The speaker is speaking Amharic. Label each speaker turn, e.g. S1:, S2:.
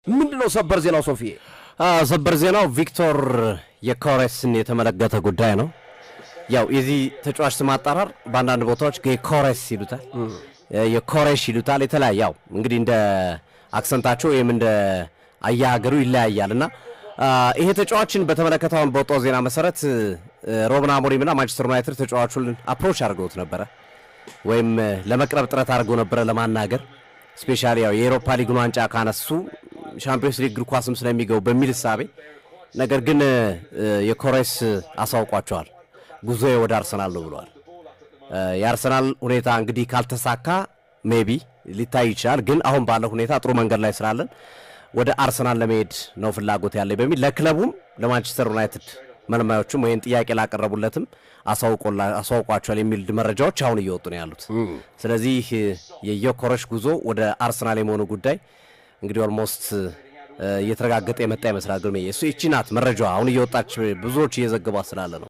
S1: ምንድነው ሰበር ዜናው ሶፊ?
S2: ሰበር ዜናው ቪክቶር የኮሬስን የተመለከተ ጉዳይ ነው። ያው የዚህ ተጫዋች ስም አጠራር በአንዳንድ ቦታዎች የኮሬስ ይሉታል፣ የኮሬሽ ይሉታል። የተለያየ ያው እንግዲህ እንደ አክሰንታቸው ወይም እንደ አያገሩ ይለያያልና ይሄ ተጫዋችን በተመለከተው በወጣው ዜና መሰረት ሩበን አሞሪምና ማንቸስተር ዩናይትድ ተጫዋቹን አፕሮች አድርገውት ነበረ ወይም ለመቅረብ ጥረት አድርገው ነበረ ለማናገር ስፔሻሊ ያው የአውሮፓ ሊግ ዋንጫ ካነሱ ሻምፒዮንስ ሊግ እግር ኳስም ስለሚገቡ በሚል ሐሳብ ነገር ግን የኮሬስ አሳውቋቸዋል ጉዞዬ ወደ አርሰናል ነው ብለዋል። የአርሰናል ሁኔታ እንግዲህ ካልተሳካ ሜቢ ሊታይ ይችላል፣ ግን አሁን ባለው ሁኔታ ጥሩ መንገድ ላይ ስላለን ወደ አርሰናል ለመሄድ ነው ፍላጎት ያለኝ በሚል ለክለቡም ለማንቸስተር ዩናይትድ መልማዮቹም ወይን ጥያቄ ላቀረቡለትም አሳውቋቸዋል የሚል መረጃዎች አሁን እየወጡ ነው ያሉት። ስለዚህ የኮሬሽ ጉዞ ወደ አርሰናል የመሆኑ ጉዳይ እንግዲህ ኦልሞስት እየተረጋገጠ የመጣ ይመስላል። ግን እሱ እቺ ናት መረጃዋ አሁን እየወጣች ብዙዎች እየዘገቧ ስላለ ነው።